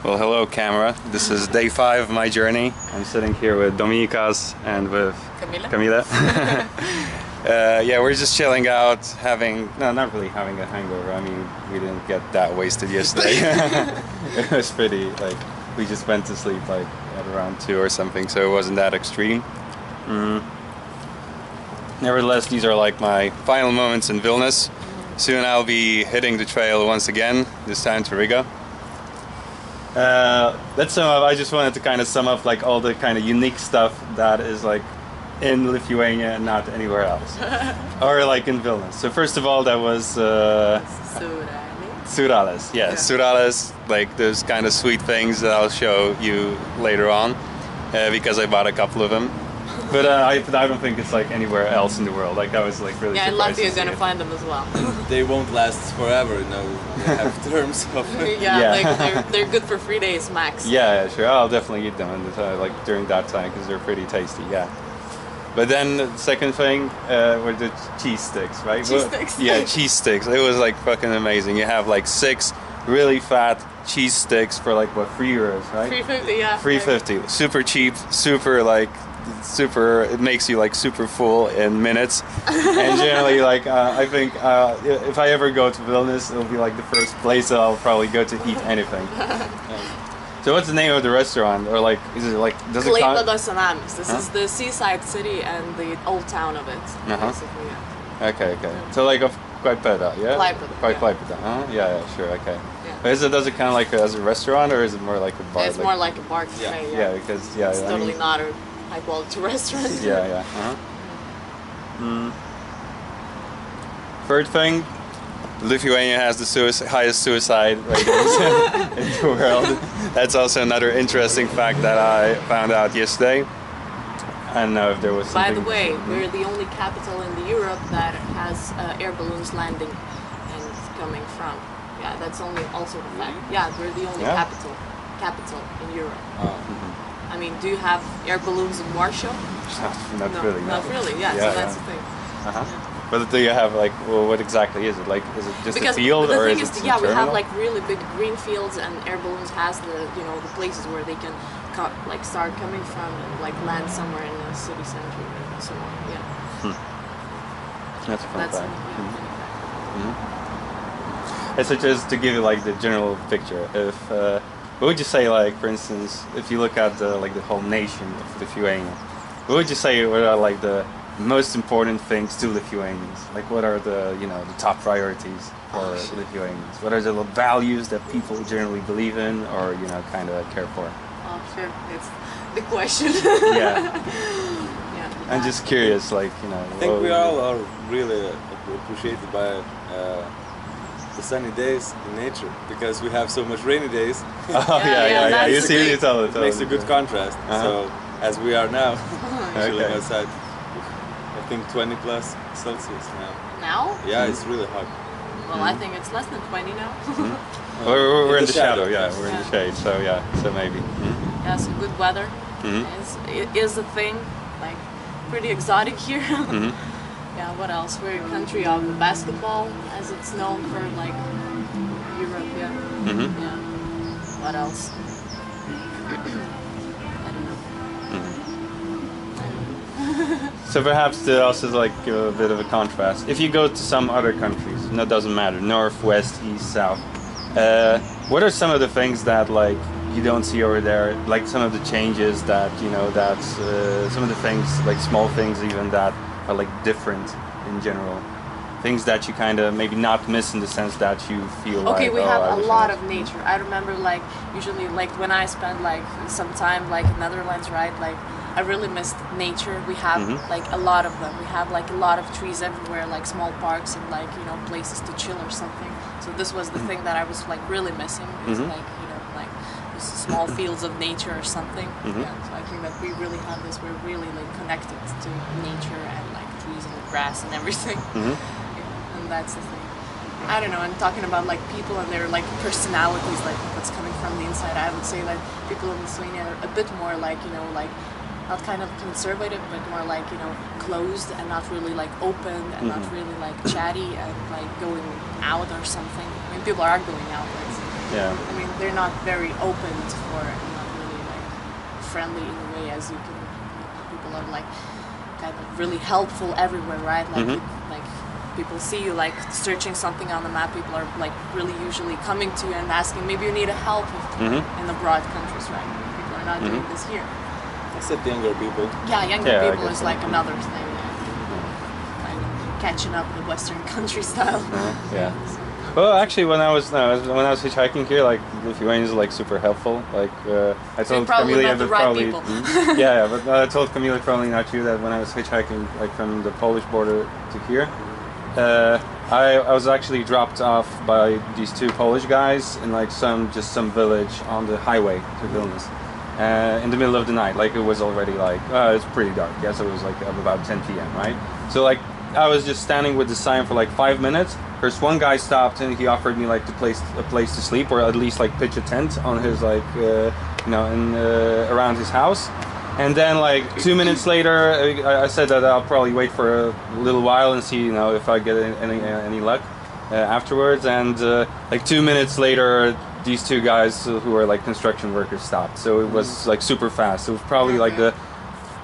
Well, hello camera. This is day 5 of my journey. I'm sitting here with Dominikas and with Kamilé. Yeah, we're just chilling out, not really having a hangover. I mean, we didn't get that wasted yesterday. It was pretty, we just went to sleep at around 2 or something, so it wasn't that extreme. Nevertheless, these are my final moments in Vilnius. Soon I'll be hitting the trail once again, this time to Riga. Let's sum up. I just wanted to kind of sum up all the kind of unique stuff that is in Lithuania and not anywhere else, or in Vilnius. So first of all, that was Surales. Yeah, Surales, those kind of sweet things that I'll show you later on, because I bought a couple of them. But I don't think it's anywhere else in the world. That was really. Yeah, in Latvia you're gonna find them as well. They won't last forever, you know. They have terms of. They're good for 3 days max. Yeah, sure. I'll definitely eat them, and during that time because they're pretty tasty. Yeah. But then the second thing were the cheese sticks, right? Cheese sticks. Yeah, cheese sticks. It was fucking amazing. You have 6 really fat cheese sticks for what, €3, right? 3.50, yeah. 3.50. Super cheap. Super super. It makes you super full in minutes. And generally, I think if I ever go to Vilnius, it'll be the first place that I'll probably go to eat anything. So what's the name of the restaurant, or is it does it Kamilé and Dominikas. This is the seaside city and the old town of it. Basically, yeah. Okay. So of Klaipėda, yeah. Klaipėda. Yeah, sure, okay. Yeah. But does it kind of as a restaurant, or is it more a bar? It's more like a bar cafe. Yeah, because it's totally not a high quality restaurant. Yeah. Third thing, Lithuania has the highest suicide ratings in the world. That's also another interesting fact that I found out yesterday. I don't know if there was something. By the way, we're the only capital in Europe that has air balloons landing and coming from. Yeah, that's also the fact. Yeah, we're the only capital in Europe. I mean, do you have air balloons in Warsaw? Not really. Not really. Yeah, so that's the thing. But do you have what exactly is it? Is it just a field, or is it? Yeah, we have really big green fields, and air balloons has the the places where they can start coming from and land somewhere in the city center and so on. Yeah. That's a fun fact. And so just to give you the general picture, if what would you say for instance, if you look at the whole nation of Lithuania, what would you say are the most important things to Lithuanians? What are the the top priorities for Lithuanians? What are the values that people generally believe in, or kind of care for? Oh, sure, it's the question. Yeah. I'm just curious, I think we all are really appreciated by the sunny days in nature, because we have so much rainy days. Oh yeah. You see, it makes a good contrast. So as we are now, chilling outside. I think 20 plus Celsius now. Now? Yeah, it's really hot. Well, I think it's less than 20 now. We're in the shadow. Yeah, we're in the shade. So maybe. Yeah, so good weather is a thing. Pretty exotic here. Yeah, what else? We're a country of basketball, as it's known for Europe. Yeah. Yeah. What else? I don't know. So perhaps to also give a bit of a contrast. If you go to some other countries, it doesn't matter, north, west, east, south. What are some of the things that you don't see over there? Some of the changes that that's some of the things, small things even, that are different in general. Things that you kind of maybe not miss in the sense that you feel okay, we have a lot of nature. I remember usually when I spend some time in Netherlands, right? I really missed nature. We have a lot of them. We have a lot of trees everywhere, small parks and places to chill or something. So this was the thing that I was really missing. It's small fields of nature or something. Yeah, so I think that we really have this. We're really connected to nature and trees and grass and everything. And that's the thing. I don't know. I'm talking about people and their personalities, what's coming from the inside. I would say that people in Lithuania are a bit more not kind of conservative, but more closed and not really open and not really chatty and going out or something. I mean, people are going out. Yeah. I mean, they're not very open for, not really like friendly in a way as you can. People are like kind of really helpful everywhere, right? Like like people see you like searching something on the map. People are like really usually coming to you and asking, maybe you need a help in abroad countries, right? People are not doing this here. Except younger people. Yeah, younger Yeah, I people guess is so. like another thing. Like catching up the Western country style. Yeah. Well, actually, when I was hitchhiking here, like Lithuanians are like super helpful. Like I told probably Kamilé, not the but right probably people. yeah, but I told Kamilé probably not you that when I was hitchhiking like from the Polish border to here, I was actually dropped off by these two Polish guys in like some village on the highway to Vilnius. In the middle of the night, like it was already like it's pretty dark. Yeah, so it was like about 10 p.m. right? So like I was just standing with the sign for like 5 minutes. First, one guy stopped and he offered me like a place to sleep, or at least like pitch a tent on his like around his house. And then like 2 minutes later, I said that I'll probably wait for a little while and see if I get any luck afterwards. And like 2 minutes later, these two guys who are like construction workers stopped. So it was like super fast. It was probably like the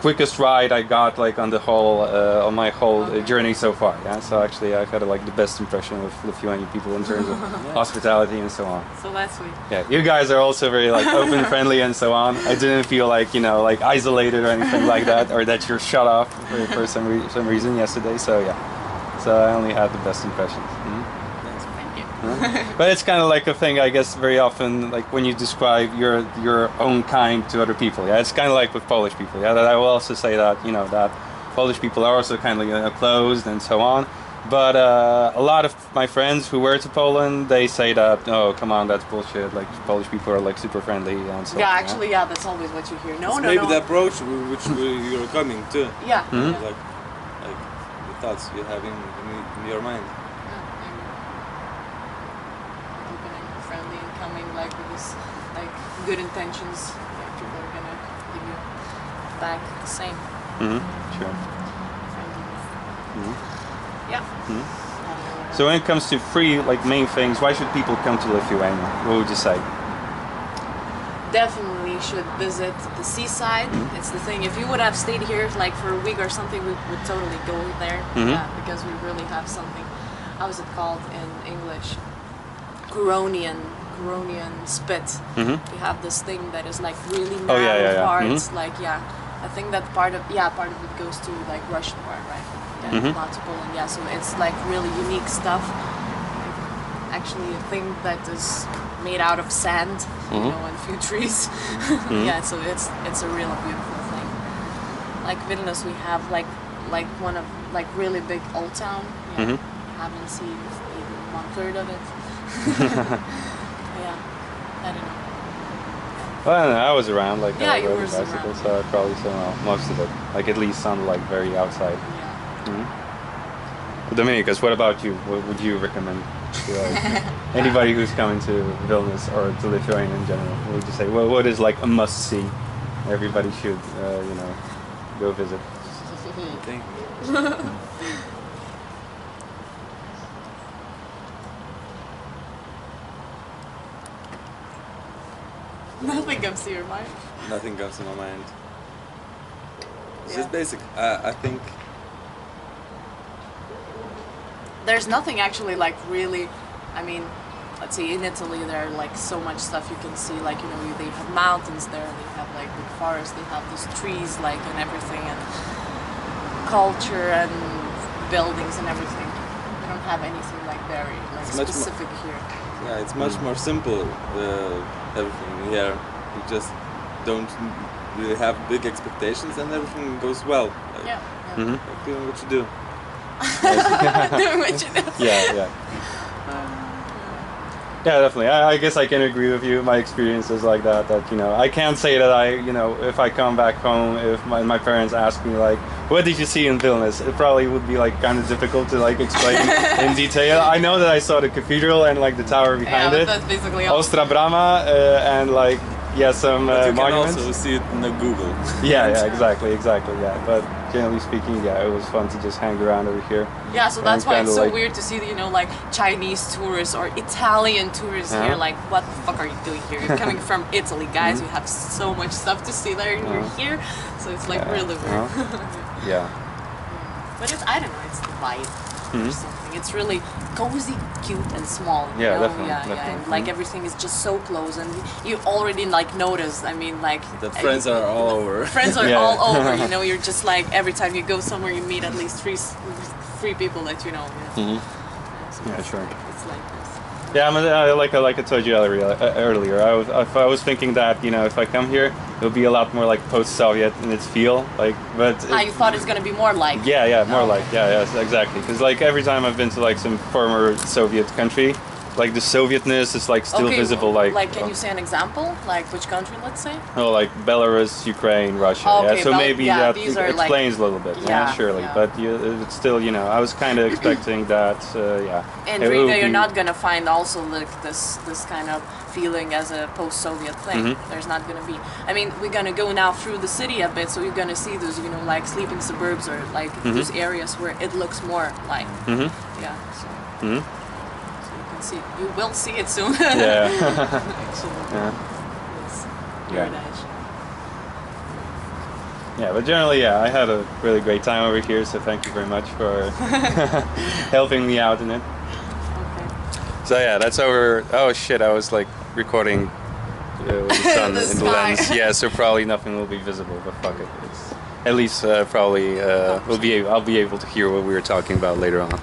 quickest ride I got like on the whole on my whole journey so far. Yeah, so actually I've had like the best impression of Lithuanian people in terms of hospitality and so on. So that's sweet. Yeah, you guys are also very like open, friendly, and so on. I didn't feel like like isolated or anything like that, or that you're shut off for some reason yesterday. So yeah, so I only had the best impressions. Thank you. But it's kind of like a thing, I guess, very often, like when you describe your own kind to other people. Yeah, it's kind of like with Polish people. Yeah, that I will also say that that Polish people are also kind of closed and so on. But a lot of my friends who were to Poland, they say that, oh, come on, that's bullshit. Like Polish people are like super friendly and so on. Yeah, actually, yeah, that's always what you hear. No, Maybe the approach which you're coming to. Yeah. Like the thoughts you have in your mind. Friendly and coming like with this like good intentions, like people are gonna give you back the same. Sure. Yeah. So when it comes to three like main things, why should people come to Lithuania? What would you say? Definitely should visit the seaside. It's the thing. If you would have stayed here like for a week or something, we would totally go there. Yeah, because we really have something. How is it called in English? Curonian spit. We have this thing that is like really narrow parts. Like I think that part of it goes to like Russian part, right? Yeah, not to Poland. Yeah, so it's like really unique stuff. Actually, a thing that is made out of sand, and a few trees. Yeah, so it's a real beautiful thing. Like Vilnius, we have like one of like really big old town. Yeah, haven't seen even 1/3 of it. Yeah, I don't know. Well, I don't know, I was around, like Yeah, I you rode were a bicycle, around. so I probably saw most of it. Like at least sounded like very outside. Yeah. Dominikas, what about you? What would you recommend to anybody who's coming to Vilnius or to Lithuania in general? What would you say? What is like a must see? Everybody should, go visit. Thank you. Nothing comes to your mind. Nothing comes to my mind. It's Yeah. just basic. I think There's nothing actually like really. I mean, let's see. In Italy, there are like so much stuff you can see. Like they have mountains there. They have like big forests. They have these trees, like and everything, and culture and buildings and everything. We don't have anything like very like It's much specific here. yeah, it's much more simple. Everything here, you just don't really have big expectations, and everything goes well. Like, Yeah. like doing what you do. Doing what you do. Yeah. Yeah, definitely. I guess I can agree with you. My experience is like that. That I can't say that if I come back home, if my parents ask me like, "What did you see in Vilnius?" It probably would be like kind of difficult to like explain in detail. I know that I saw the cathedral and like the tower behind but it, that's basically all. Ostra Brama, and like yeah, some But you can monuments. also see it in the Google. Yeah, exactly, yeah. But generally speaking, yeah, it was fun to just hang around over here. Yeah, so that's And why it's kinda so like- weird to see, you know, like Chinese tourists or Italian tourists here. Like, what the fuck are you doing here? You're coming from Italy, guys. You have so much stuff to see there, and you're here. So it's like really weird. Yeah. But it's, I don't know, it's the vibe or something. It's really cozy, cute, and small. You Yeah, know? definitely, And definitely. like everything is just so close, and you already like notice. I mean, like That friends are all over. friends are Yeah. all over. You know, you're just like every time you go somewhere, you meet at least three people that you know. Yeah, so Yeah, sure. it's like this. Yeah, like I told you earlier, I was thinking that, you know, if I come here, it'll be a lot more like post-Soviet in its feel, like, but You thought it's gonna be more like. yeah, more Oh. like, yes, exactly, because like every time I've been to like some former Soviet country, like the Sovietness is like still visible, like can you say an example? Like which country, let's say? oh, like Belarus, Ukraine, Russia. Okay, yeah, so maybe yeah, that these are like- explains a little bit. Yeah, Yeah, surely, yeah. but it's still, you know, I was kind of expecting that. In it will Riga, you're be- not gonna find also like this kind of feeling as a post-Soviet thing. There's not gonna be. I mean, we're gonna go now through the city a bit, so you're gonna see those, you know, like sleeping suburbs or like those areas where it looks more like. Yeah. So. So you can see. You will see it soon. Yeah. Actually. Yeah. Yes. Yeah. Paradise. Yeah, but generally, yeah, I had a really great time over here, so thank you very much for helping me out in it. Okay. So yeah, that's over. Oh shit, I was like recording with the sun The in the sky. lens. Yeah, so probably nothing will be visible, but fuck it. It's, at least probably I'll be able to hear what we were talking about later on.